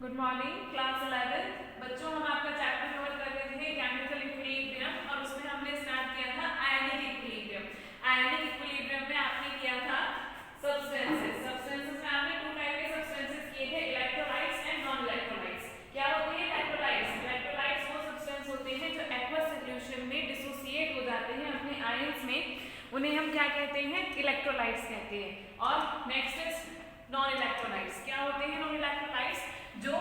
Good morning class 11। बच्चों, हम आपका चैप्टर कवर कर रहे थे केमिकल इक्विलिब्रियम और उसमें हमने स्टार्ट किया था आयनिक इक्विलिब्रियम। आयनिक इक्विलिब्रियम में आपने किया था सब्सटेंसेस में आपने टू टाइप के सब्सटेंसेस किए थे, इलेक्ट्रोलाइट्स एंड नॉन इलेक्ट्रोलाइट्स। क्या होते हैं इलेक्ट्रोलाइट्स? इलेक्ट्रोलाइट्स वो सब्सटेंस होते हैं जो एक्वस सॉल्यूशन में डिसोसिएट हो जाते हैं अपने आयंस में, उन्हें हम क्या कहते हैं? इलेक्ट्रोलाइट्स कहते हैं। और नेक्स्ट इज नॉन इलेक्ट्रोलाइट्स। क्या होते हैं नॉन इलेक्ट्रोलाइट्स? जो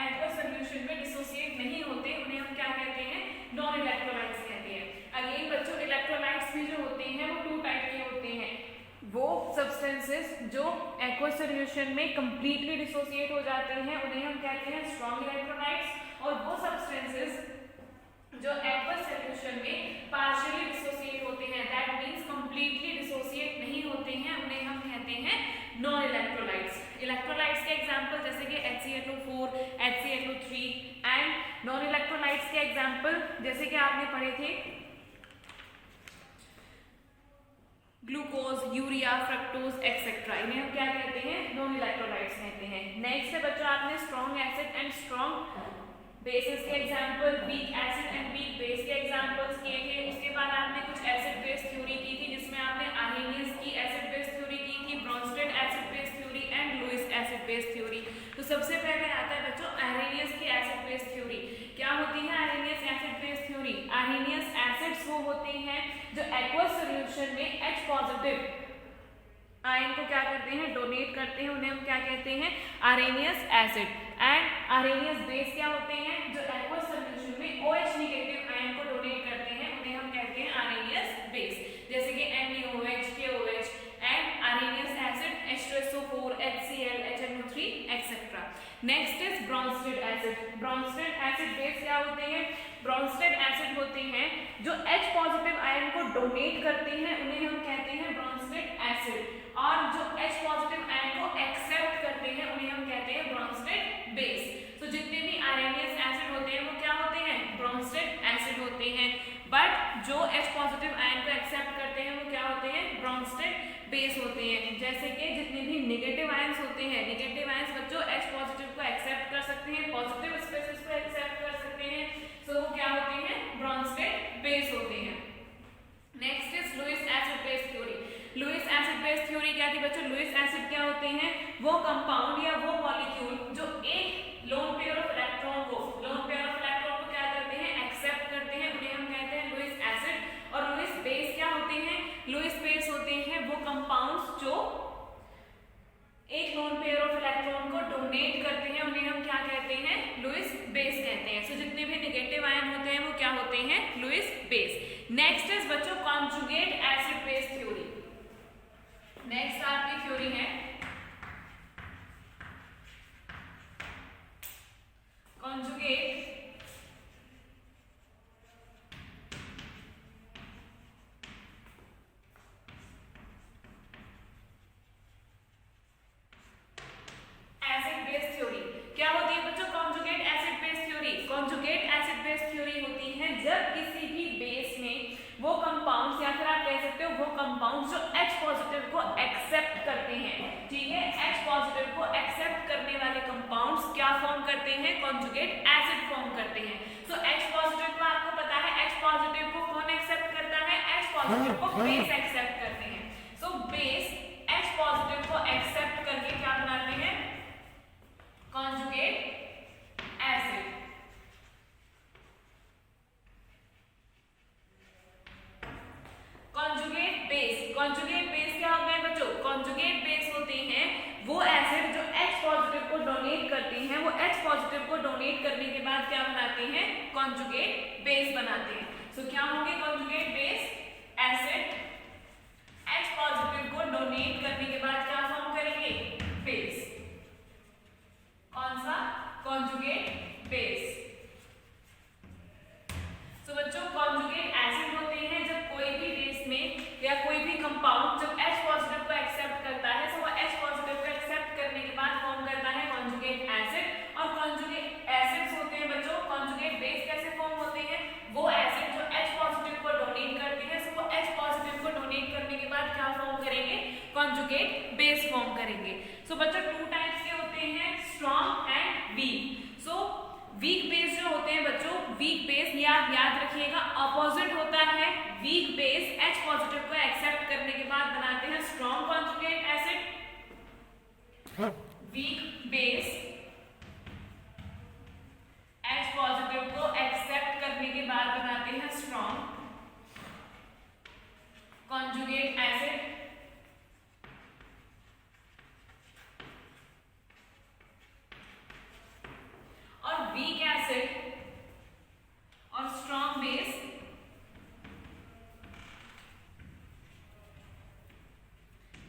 एक्वस सॉल्यूशन में डिसोसिएट नहीं होते, उन्हें हम क्या कहते हैं? नॉन इलेक्ट्रोलाइट्स कहते हैं। अगेन बच्चों, इलेक्ट्रोलाइट्स भी जो होते हैं वो टू टाइप के होते हैं। वो सब्सटेंसेस जो एक्वस सॉल्यूशन में कंप्लीटली डिसोसिएट हो जाते हैं उन्हें हम कहते हैं स्ट्रॉन्ग इलेक्ट्रोलाइट्स, और वो सब्सटेंसेस जो एक्वस सॉल्यूशन में पार्शियली डिसोसिएट होते हैं, दैट मींस कंप्लीटली डिसोसिएट नहीं होते हैं, उन्हें हम कहते हैं नॉन इलेक्ट्रोलाइट्स। इलेक्ट्रोलाइट्स के एग्जांपल जैसे कि HCl4, HCl3 and non electrolytes के एग्जांपल जैसे कि आपने पढ़े थे ग्लूकोज, यूरिया, फ्रक्टोज एक्सेट्रा, इन्हें हम क्या कहते हैं? नॉन इलेक्ट्रोलाइट्स कहते हैं। नेक्स्ट है बच्चों, आपने strong acid and strong bases के example, weak acid and weak base के एग्जांपल्स किए थे। उसके बाद आपने कुछ एसिड बेस थ्योरी की थी जिसमें आपने आर्हेनियस की एसिड बेस थ्योरी की थी, Bronsted acid base theory and Lewis acid base theory. तो सबसे पहले आता है बच्चों आर्हेनियस की एसिड बेस थ्योरी। क्या होती है Arrhenius acid base theory? Arrhenius acids वो होते हैं जो एक्वस सॉल्यूशन में H पॉजिटिव आयन को क्या करते हैं? डोनेट करते हैं, उन्हें हम क्या कहते हैं? Arrhenius acid. And Arrhenius base क्या होते हैं? जो एक्वस सॉल्यूशन में OH नेगेटिव आयन को डोनेट करते हैं, उन्हें हम कहते हैं आर्हेनियस बेस, जैसे कि NaOH, KOH। And Arrhenius acid H2SO4, HCl, HNO3 etcetera. Next is Brønsted acid. Brønsted acid base क्या होते हैं? ब्रॉन्स्टेड एसिड होते हैं जो H पॉजिटिव आयन को डोनेट करते हैं, उन्हें हम कहते हैं ब्रॉन्स्टेड एसिड, और जो H पॉजिटिव आयन को एक्सेप्ट करते हैं उन्हें हम कहते हैं ब्रॉन्स्टेड बेस। तो जितने भी आर्हेनियस एसिड होते हैं वो क्या होते हैं? ब्रॉन्स्टेड एसिड होते हैं। बट जो H पॉजिटिव आयन को एक्सेप्ट करते हैं वो क्या होते हैं? ब्रॉन्स्टेड बेस होते हैं। जैसे कि जितने भी नेगेटिव आयंस होते हैं, नेगेटिव आयंस बच्चों H पॉजिटिव को एक्सेप्ट कर सकते हैं, पॉजिटिव स्पेसिस को एक्सेप्ट कर सकते हैं, सो वो क्या होते हैं? ब्रॉन्स्टेड बेस होते हैं। Next is Lewis acid base theory. Lewis acid base theory क्या थी बच्चों? लुईस एसिड क्या होते हैं? वो कंपाउंड या वो मॉलिक्यूल जो एक लोन पेयर ऑफ इलेक्ट्रॉन को क्या करते हैं? एक्सेप्ट करते हैं, उन्हें हम कहते हैं लुईस एसिड। और लुईस बेस क्या होते हैं? लुईस बेस होते हैं वो कंपाउंड्स जो एक लोन पेयर ऑफ इलेक्ट्रॉन को डोनेट करते हैं, उन्हें हम क्या कहते हैं? लुईस बेस कहते हैं। सो जितने भी नेगेटिव आयन होते हैं वो क्या होते हैं? Lewis base. नेक्स्ट इज बच्चों conjugate acid base theory. Next आपकी थ्योरी है कॉन्जुगेट एसिड बेस थ्योरी। क्या होती है बच्चों conjugate acid base theory? Conjugate acid base theory होती है जब किसी भी बेस में वो कंपाउंड्स, या फिर आप कह सकते हो वो कंपाउंड्स जो H पॉजिटिव को एक्सेप्ट करते हैं, ठीक है, H पॉजिटिव को एक्सेप्ट करने वाले कंपाउंड्स क्या फॉर्म करते हैं? कॉन्जुगेट एसिड फॉर्म करते हैं। सो H पॉजिटिव को आपको पता है H पॉजिटिव को कौन एक्सेप्ट करता है? H पॉजिटिव को बेस एक्सेप्ट करते हैं। सो बेस H पॉजिटिव को एक्सेप्ट करके क्या बनाते हैं? Conjugate acid. कॉन्जुगेट बेस क्या होते हैं बच्चों? कॉन्जुगेट बेस होते हैं वो एसिड जो H पॉजिटिव को डोनेट करते हैं, वो H पॉजिटिव को डोनेट करने के बाद क्या बनाते हैं? कॉन्जुगेट बेस बनाते हैं। सो क्या होंगे conjugate base? Acid H positive को डोनेट करने के बाद क्या फॉर्म करेंगे? बेस। कौन सा? Conjugate base. तो बच्चों कॉन्जुगेट एसिड होते हैं जब कोई भी बेस में या कोई भी कंपाउंड जब H पॉजिटिव को एक्सेप्ट करता है, तो वो H पॉजिटिव को एक्सेप्ट करने के बाद फॉर्म करता है कॉन्जुगेट एसिड। और कॉन्जुगेट एसिड्स होते हैं बच्चों, कॉन्जुगेट बेस कैसे फॉर्म होते हैं? वो एसिड जो H पॉजिटिव को डोनेट करते हैं, तो वो H पॉजिटिव को डोनेट करने के बाद क्या फॉर्म करेंगे? कॉन्जुगेट बेस फॉर्म करेंगे। सो बच्चों टू टाइप्स के होते हैं, स्ट्रॉन्ग एंड वीक। ऑपोजिट होता है वीक बेस H पॉजिटिव को एक्सेप्ट करने के बाद बनाते हैं strong conjugate acid. Weak base H positive को एक्सेप्ट करने के बाद बनाते हैं स्ट्रॉन्ग कॉन्जुगेट एसिड। और वीक एसिड और स्ट्रॉन्ग बेस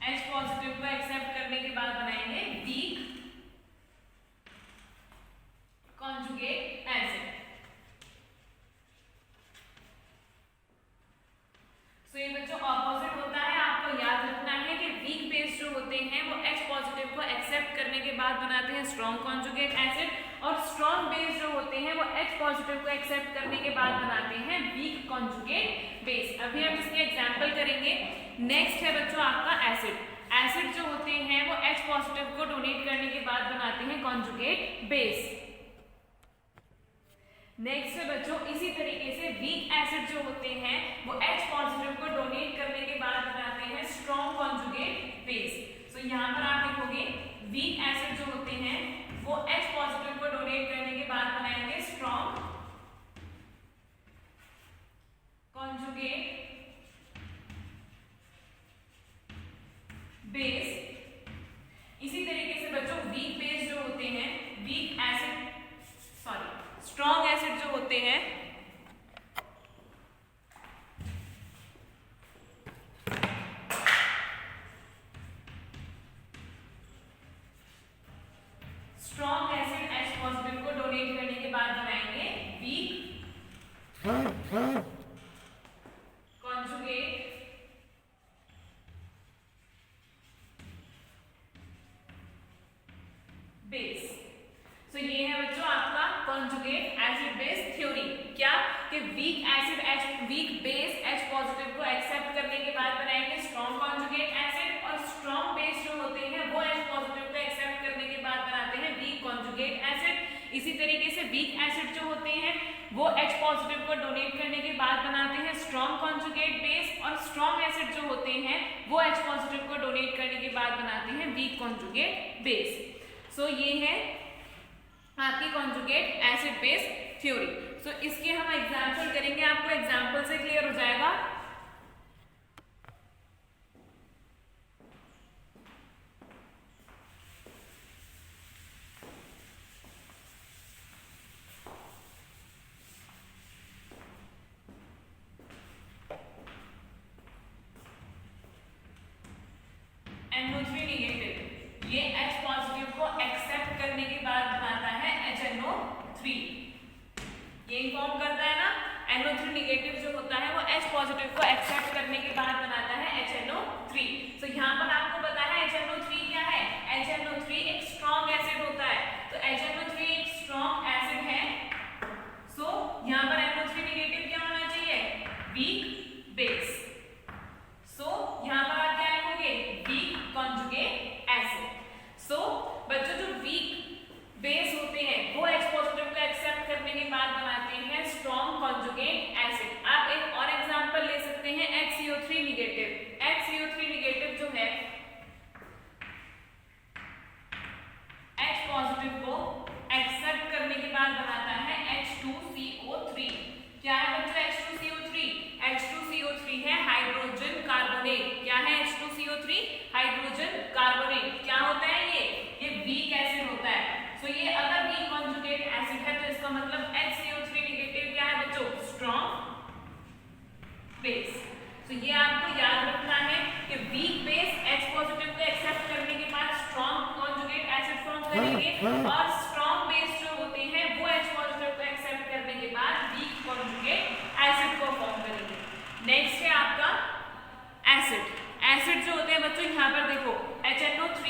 H पॉजिटिव को एक्सेप्ट करने के बाद बनाएंगे वीक कॉन्जुगेट एसिड। तो ये बच्चों ऑपोजिट होता है, आपको याद रखना है कि वीक बेस जो होते हैं वो H पॉजिटिव को एक्सेप्ट करने के बाद बनाते हैं स्ट्रॉन्ग कॉन्जुगेट एसिड, और स्ट्रॉन्ग बेस जो होते हैं वो H पॉजिटिव को एक्सेप्ट करने के बाद बनाते हैं वीक कॉन्जुगेट बेस। अभी हम इसके एग्जांपल करेंगे। नेक्स्ट है बच्चों आपका एसिड। एसिड जो होते हैं वो H पॉजिटिव को डोनेट करने के बाद बनाते हैं कॉन्जुगेट बेस। नेक्स्ट है बच्चों इसी तरीके से वीक एसिड जो होते हैं वो H पॉजिटिव को डोनेट करने के बाद बनाते हैं स्ट्रॉन्ग कॉन्जुगेट बेस। तो यहाँ पर आप लिखोगे वीक एसिड जो होते हैं वो H पॉजिटिव को डोनेट करने के बाद बनाएंगे स्ट्रॉन्ग कॉन्जुगेट बेस। इसी तरीके से बच्चों वीक बेस जो होते हैं स्ट्रॉन्ग एसिड जो होते हैं स्ट्रॉन्ग एसिड H पॉजिटिव को डोनेट करने के बाद बनाएंगे वीक कॉन्जुगेट बेस। तो ये है बच्चों आपका कॉन्जुगेट एसिड बेस थ्योरी। क्या कि वीक बेस H पॉजिटिव को एक्सेप्ट करने के बाद बनाएंगे स्ट्रॉन्ग कॉन्जुगेट एसिड, और स्ट्रॉन्ग बेस जो होते हैं वो H पॉजिटिव को एक्सेप्ट करने के बाद बनाते हैं वीक कॉन्जुगेट एसिड। इसी तरीके से वीक एसिड जो होते हैं वो H पॉजिटिव को डोनेट करने के बाद बनाते हैं स्ट्रॉन्ग कॉन्जुगेट बेस, और स्ट्रॉन्ग एसिड जो होते हैं वो H पॉजिटिव को डोनेट करने के बाद बनाते हैं वीक कॉन्जुगेट बेस। सो ये है आपकी कॉन्जुगेट एसिड बेस थ्योरी। सो इसके हम एग्जांपल करेंगे, आपको एग्जांपल से क्लियर हो जाएगा। NO3 नेगेटिव ये H पॉजिटिव को एक्सेप्ट करने के बाद बनाता है HNO3। ये इन्फॉर्म करता है ना, NO3 नेगेटिव जो होता है वो H पॉजिटिव को एक्सेप्ट करने के बाद बनाता है HNO3। तो यहाँ पर आपको पता है HNO3 क्या है? HNO3 एक स्ट्रॉन्ग एसिड होता है। तो HNO3 एक स्ट्रॉन्ग एसिड है। सो यहाँ पर NO3 नेगेटिव क्या होना चाहिए? Weak base. सो यहाँ पर आप क्या लिखोगे? Week conjugate acid. सो बच्चों जो वीक बेस होते हैं वो H पॉजिटिव को एक्सेप्ट करने के बाद बनाते हैं स्ट्रॉन्ग कॉन्जुगेट एसिड। आप एक और एग्जांपल ले सकते हैं HCO3 नेगेटिव। HCO3 नेगेटिव जो है H पॉजिटिव को एक्सेप्ट करने के बाद बनाता है H2CO3। क्या है बच्चों H2CO3? H2CO3 है हाइड्रोजन कार्बोनेट। क्या है H2CO3? Hydrogen carbonate. क्या होता है ये वीक एसिड होता है। सो ये अगर वीक कॉन्जुगेट एसिड है तो इसका मतलब HCO3 नेगेटिव क्या है बच्चों? Strong base. तो ये आपको याद रखना है कि वीक बेस H पॉजिटिव को एक्सेप्ट करने के बाद स्ट्रॉन्ग कॉन्जुगेट एसिड फॉर्म करेंगे, और स्ट्रॉन्ग बेस जो होते हैं वो H पॉजिटिव को एक्सेप्ट करने के बाद वीक कॉन्जुगेट एसिड को फॉर्म करेंगे। नेक्स्ट है आपका एसिड। एसिड जो होते हैं बच्चों यहाँ पर देखो HNO3।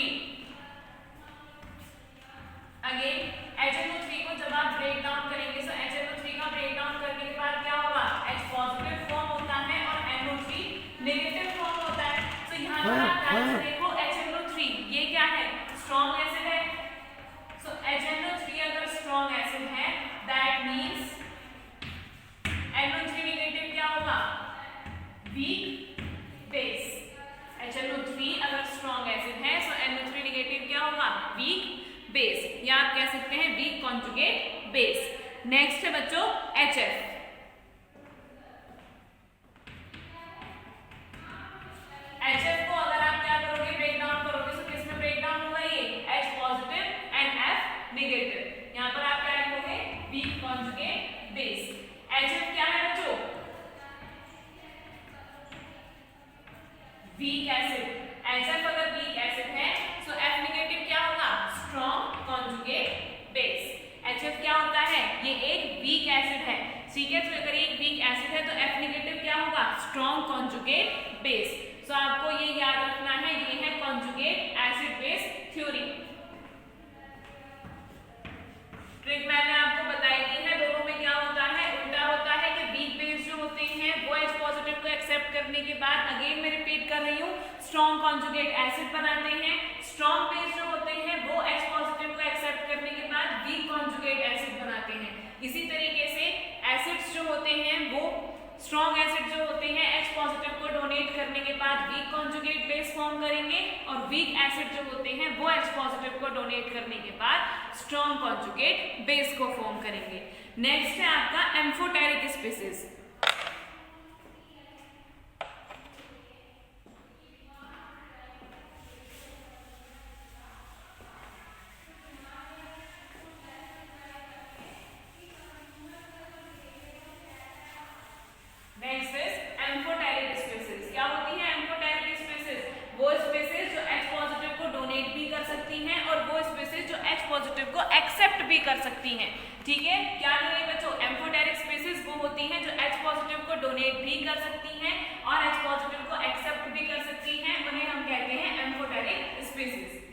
अगेन HNO3 को जब आप ब्रेक डाउन करेंगे तो HNO3 का ब्रेक डाउन करने के बाद क्या होगा? H पॉजिटिव फॉर्म होता है और NO3 नेगेटिव फॉर्म होता है। तो यहाँ पर आप ध्यान से देखो HNO3 ये क्या है? स्ट्रॉन्ग एसिड है। सो HNO3 अगर स्ट्रॉन्ग एसिड है that means NO3 negative base, या आप कह सकते हैं वीक कॉन्जुगेट बेस। नेक्स्ट है बच्चों HF। HF को अगर आप क्या करोगे, ब्रेक डाउन करोगे, तो किस में ब्रेक डाउन होगा, ये H positive and F negative. यहाँ पर आप क्या लिखोगे, वीक कॉन्जुगेट बेस। HF क्या है बच्चों, वीक एसिड। HF अगर वीक एसिड है तो F नेगेटिव क्या होगा, स्ट्रॉन्ग कॉन्जुगेट बेस। HF क्या होता है, ये एक वीक एसिड है, ठीक है। तो अगर ये एक वीक एसिड है तो F नेगेटिव क्या होगा, स्ट्रॉन्ग कॉन्जुगेट बेस। तो आपको ये याद रखना है, ये है conjugate acid base theory. Trick मैंने आपको बताई थी है, दोनों में क्या होता है, उल्टा होता है कि वीक बेस जो होते हैं वो H पॉजिटिव को एक्सेप्ट करने के बाद, अगेन मैं रिपीट कर रही हूँ, स्ट्रॉन्ग कॉन्जुगेट एसिड बनाते हैं। स्ट्रॉन्ग बेस जो होते हैं वो H पॉजिटिव को एक्सेप्ट करने के बाद वीक कॉन्जुगेट एसिड बनाते हैं। इसी तरीके से एसिड्स जो होते हैं वो स्ट्रॉन्ग एसिड जो होते हैं H पॉजिटिव को डोनेट करने के बाद वीक कॉन्जुगेट बेस फॉर्म करेंगे, और वीक एसिड जो होते हैं वो H पॉजिटिव को डोनेट करने के बाद स्ट्रॉन्ग कॉन्जुगेट बेस को फॉर्म करेंगे। नेक्स्ट है आपका amphoteric species. Next is amphoteric species. क्या होती है एम्फोटेरिक स्पीसीज, वो स्पीसीज जो H पॉजिटिव को डोनेट भी कर सकती हैं और वो स्पीसीज जो H पॉजिटिव को एक्सेप्ट भी कर सकती हैं, ठीक है। क्या करें बच्चों, एम्फोटेरिक स्पीसीज वो होती हैं जो H पॉजिटिव को डोनेट भी कर सकती हैं और H पॉजिटिव को एक्सेप्ट भी कर सकती हैं, उन्हें हम कहते हैं एम्फोटेरिक स्पीसीज।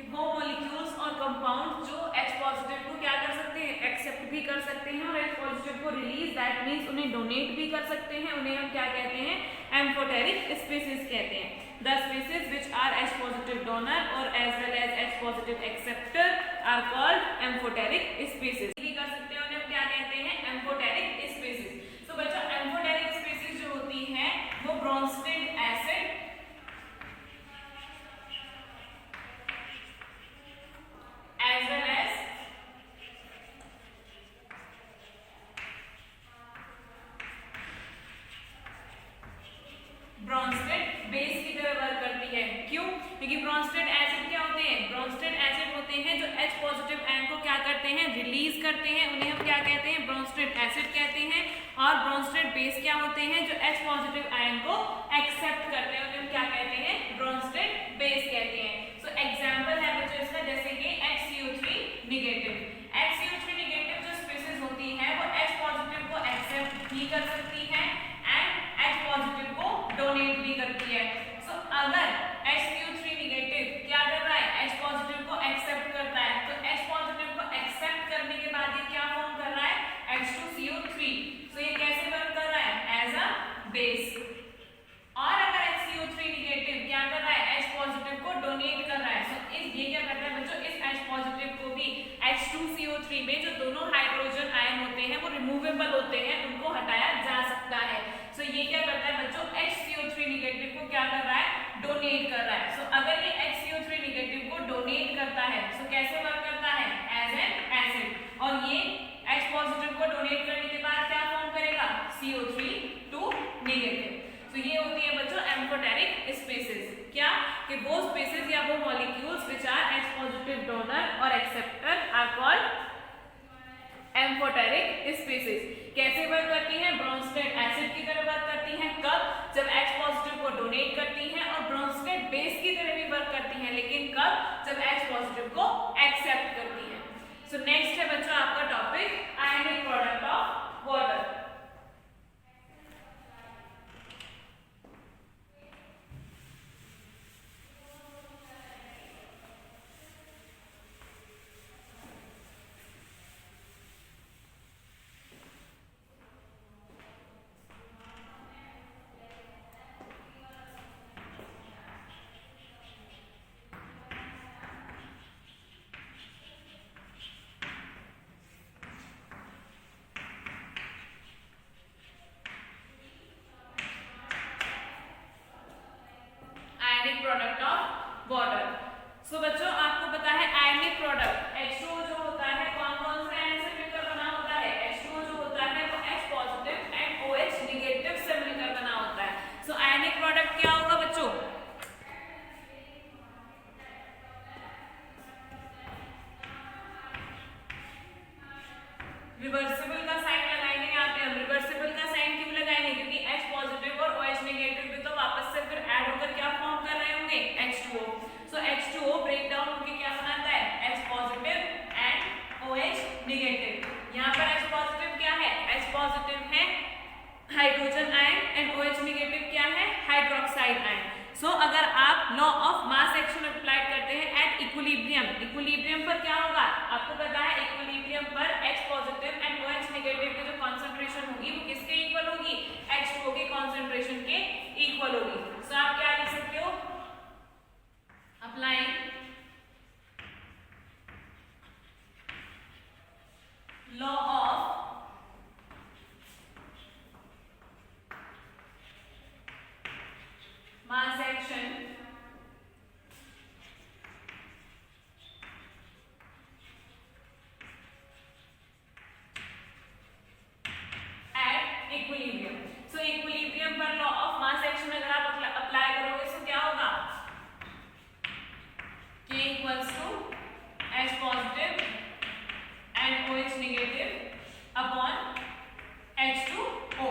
वो मॉलिक्यूल्स और कंपाउंड जो H पॉजिटिव को क्या कर सकते हैं, एक्सेप्ट भी कर सकते हैं और H पॉजिटिव को रिलीज, दैट मींस उन्हें डोनेट भी कर सकते हैं, उन्हें हम क्या कहते हैं, एम्फोटेरिक स्पीसीज कहते हैं। The species which are H positive donor और as well as H positive acceptor are called amphoteric species. भी कर सकते हैं, उन्हें हम क्या कहते हैं, एम्फोटेरिक स्पीसीज। तो बच्चों एम्फोटेरिक स्पीसीज जो होती हैं वो Bronsted acid as well as Bronsted base की तरह वर्क करती है। क्यों, क्योंकि ब्रोंस्टेड एसिड क्या होते हैं, ब्रोंस्टेड एसिड होते हैं जो H पॉजिटिव आयन को क्या करते हैं, रिलीज करते हैं, उन्हें हम क्या कहते हैं, ब्रोंस्टेड एसिड कहते हैं। और ब्रोंस्टेड बेस क्या होते हैं, जो H पॉजिटिव आयन को एक्सेप्ट करते हैं, उन्हें हम क्या कहते हैं, ब्रोंस्टेड बेस कहते हैं। सो एग्जांपल है बच्चों इसका, जैसे कि HCO3 नेगेटिव। HCO3 नेगेटिव जो स्पीसीज होती है वो H पॉजिटिव को एक्सेप्ट भी कर सकती है एंड H पॉजिटिव को डोनेट भी करती है। सो अगर HCO3 नेगेटिव क्या कर रहा है, H पॉजिटिव को एक्सेप्ट करता है, तो H पॉजिटिव को एक्सेप्ट करने के बाद ये क्या फॉर्म कर रहा है, H2CO3। सो ये कैसे वर्क कर रहा है, एज अ बेस। और अगर HCO3 नेगेटिव क्या कर रहा है, H पॉजिटिव को डोनेट कर रहा है, सो ये क्या करता है बच्चों, इस H पॉजिटिव को भी H2CO3 में जो दोनों हाइड्रोजन आयन होते हैं वो रिमूवेबल होते हैं, उनको हटाया जा सकता है। Called amphoteric species. कैसे वर्क करती हैं? ब्रोंस्टेड एसिड की तरह वर्क करती हैं। कब? जब H पॉजिटिव को डोनेट करती हैं, और ब्रोंस्टेड बेस की तरह भी वर्क करती हैं, लेकिन कब? जब H पॉजिटिव को एक्सेप्ट करती हैं। सो नेक्स्ट है बच्चों आपका topic ionic product of water. Product of water. So बच्चों आपको पता है आयनिक प्रोडक्ट H2O जो होता है कौन कौन से आयन से मिलकर बना होता है? H2O जो होता है वो H positive and OH negative से मिलकर बना होता है। सो आयनिक प्रोडक्ट क्या होगा बच्चों? रिवर्सिबल का साइन लगाएंगे यहाँ पे हम। रिवर्सिबल का साइन क्यों लगाएंगे? क्योंकि H पॉजिटिव और OH नेगेटिव भी तो वापस से फिर ऐड होकर क्या फॉर्म कर रहे होंगे? H2O। सो H2O ब्रेक डाउन होकर क्या बनाता है? H positive and OH negative. यहाँ पर H पॉजिटिव क्या है? H पॉजिटिव है hydrogen ion and OH negative क्या है? Hydroxide ion. सो अगर आप law of mass action apply करते हैं एट इक्विलिब्रियम, इक्विलिब्रियम पर क्या होगा? आपको पता है इक्विलिब्रियम पर H positive and OH negative की जो कॉन्सेंट्रेशन होगी वो किसके इक्वल होगी? H2O के कॉन्सेंट्रेशन के इक्वल होगी। सो आप क्या लिख सकते हो? Applying law of mass action at equilibrium। so equilibrium पर law of mass action अगर आप अप्लाई करोगे तो क्या होगा? K equals to H positive and OH negative upon H2O,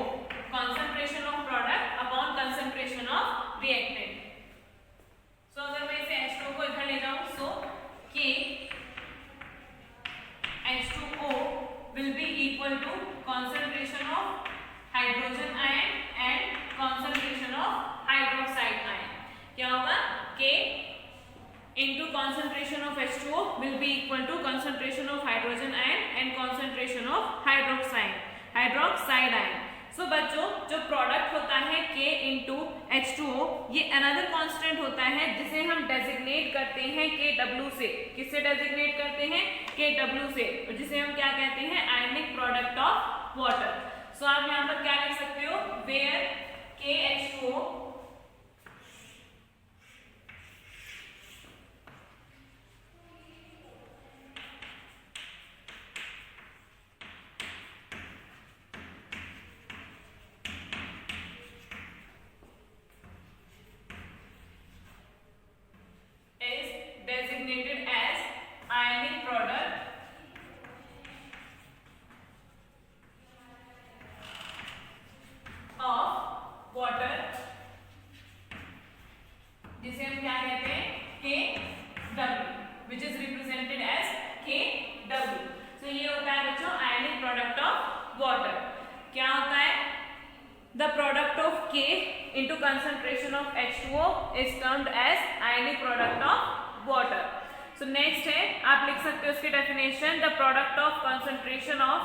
concentration of product upon concentration of reactant। so अगर मैं इसे H2O को इधर ले जाऊं so K H2O will be equal to concentration of hydrogen ion and concentration of hydroxide ion। क्या होगा? K into concentration of H2O will be equal to concentration of hydrogen ion and concentration of hydroxide ion। सो बच्चों जो product होता है K into H2O ये another constant होता है जिसे हम डेजिग्नेट करते हैं KW से। किससे डेजिग्नेट करते हैं? KW से, और जिसे हम क्या कहते हैं? Ionic product of water. So आप यहाँ पर क्या लिख सकते हो? Where KH2O designated as ionic product of water, जिसे हम क्या कहते हैं? KW, which is represented as KW। so ये होता है बच्चों ionic product of water। क्या होता है? The product of K into concentration of H2O is termed as ionic product of water। so next है आप लिख सकते हो उसकी definition. the product of concentration of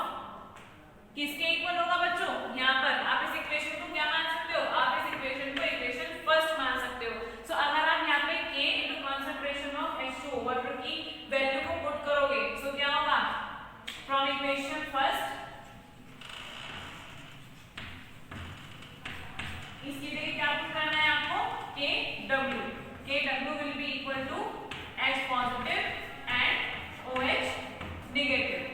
किसके इक्वल होगा बच्चों? यहाँ पर आप इस इक्वेशन को क्या मान सकते हो? आप इस इक्वेशन को इक्वेशन फर्स्ट मान सकते हो। so अगर आप यहाँ पे K into concentration of H2O water की वैल्यू को पुट करोगे so क्या होगा? from equation फर्स्ट इसकी जगह क्या पुट करना है आपको? KW। KW will be equal to H positive and OH negative।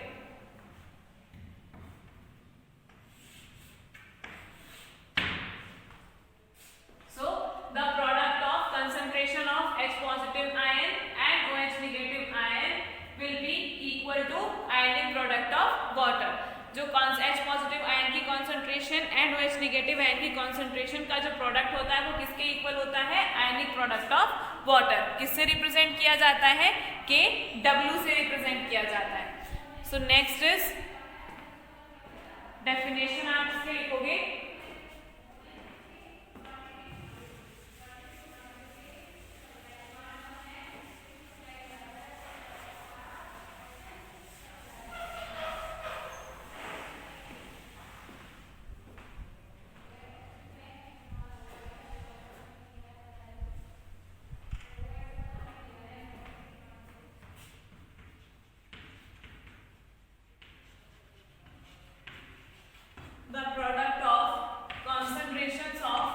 Concentration and OH negative ion की कॉन्सेंट्रेशन का जो प्रोडक्ट होता है वो किसके इक्वल होता है? आयनिक प्रोडक्ट ऑफ वाटर। किससे रिप्रेजेंट किया जाता है? KW से रिप्रेजेंट किया जाता है। सो नेक्स्ट इज डेफिनेशन, आप इसके लिखोगे the product of concentrations of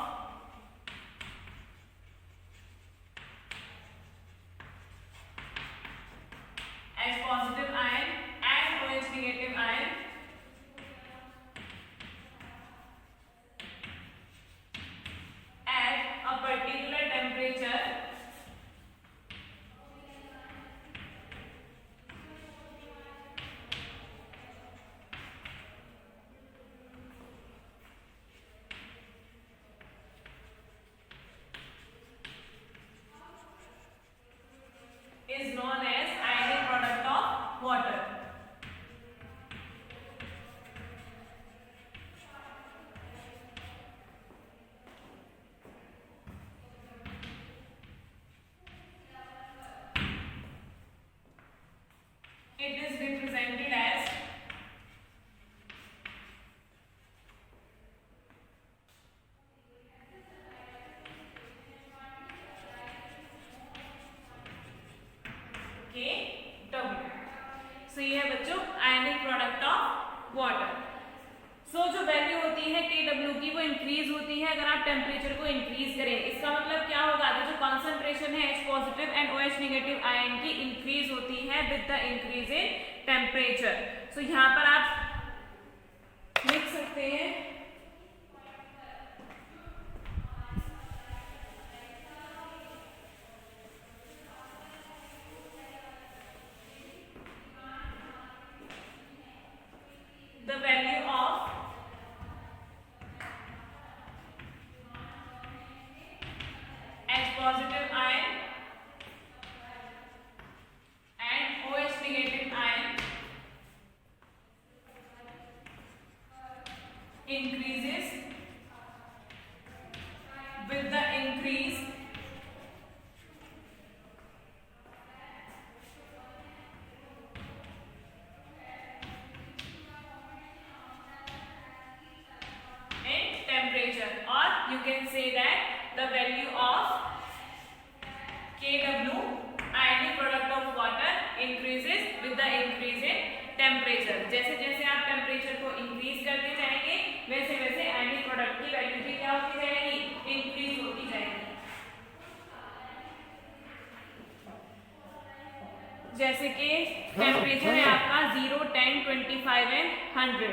H positive ion and OH negative ion at a particular temperature is known as ionic product of water. It is represented as KW। सो ये है बच्चों आयनिक product of water. सो जो value होती है KW की वो increase होती है अगर आप टेम्परेचर को इंक्रीज करें। इसका मतलब क्या होगा? तो जो कॉन्सेंट्रेशन है H positive and OH negative ion की इंक्रीज होती है with the increase in temperature. So यहाँ पर आप लिख सकते हैं the value of H positive ion and OH negative ion increases with the increase or you can say that the value of KW ionic product of water increases with the increase in temperature। जैसे जैसे आप temperature को increase करते जाएंगे वैसे वैसे ionic product की value भी क्या होती जाएगी? इंक्रीज होती जाएगी। जैसे कि टेम्परेचर है आपका 0, 10, 25 एंड 100।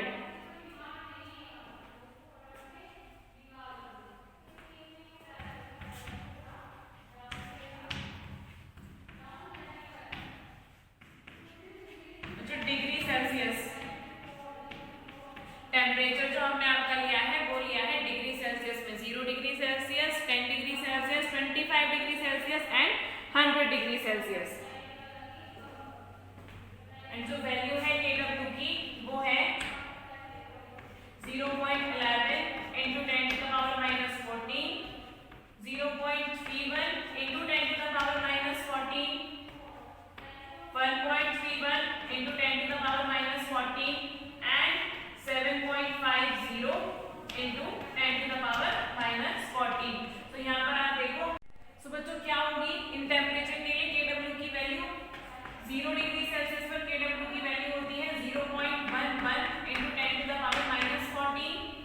टेम्परेचर जो हमने आपका लिया है वो लिया है डिग्री सेल्सियस में। 0 degree Celsius, 10 degree Celsius, 25 degree Celsius and 100 degree Celsius. And जो वैल्यू है KW की वो है 0.11 into 10 to the power minus 14, 0.31 into 10 to the power minus 14, 1.31 into 10 to the power minus 14 and 7.50 into 10 to the power minus 14। तो यहाँ पर आप देखो सो बच्चों क्या होगी इन टेम्परेचर के लिए KW की वैल्यू 0 डिग्री सेल्सियस पर KW की वैल्यू होती है 0.11 into 10 to the power minus 14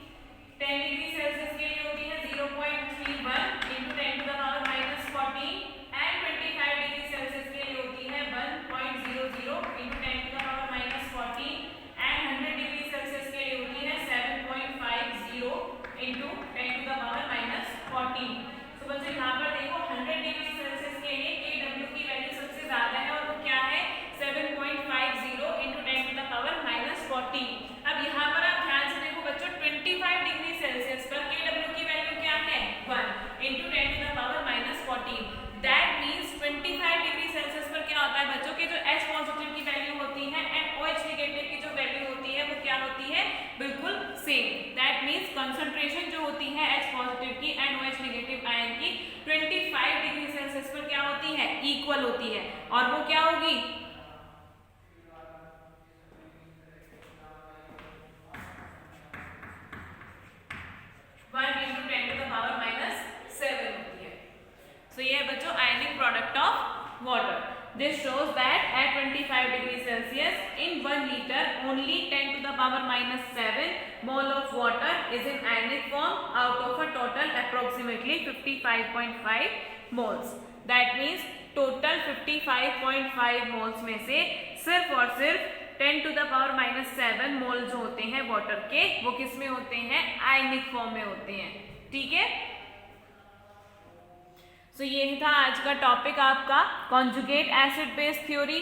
means concentration जो होती है H पॉजिटिव की एंड OH नेगेटिव आयन की 25 डिग्री सेल्सियस पर क्या होती है, इक्वल होती है, और वो क्या होगी, 1 into 10 to the power -7 होती है। So ये है बच्चों आयनिक product of water. This shows that at 25 degrees Celsius in 1 liter only 10 to the power -7 mole of water is in ionic form out of a total approximately 55.5 moles. That means total 55.5 moles में से सिर्फ और सिर्फ 10 to the power -7 मोल जो होते हैं water के, वो किस में होते हैं, आयनिक फॉर्म में होते हैं। ठीक है, सो ये था आज का टॉपिक आपका conjugate acid base theory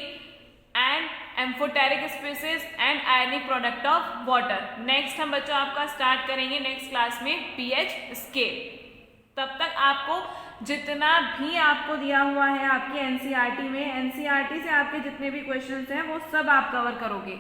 and amphoteric species and ionic product of water. Next हम बच्चों आपका स्टार्ट करेंगे नेक्स्ट क्लास में पीएच स्केल। तब तक आपको जितना भी आपको दिया हुआ है आपके एनसीईआरटी में, एनसीईआरटी से आपके जितने भी क्वेश्चंस हैं वो सब आप कवर करोगे।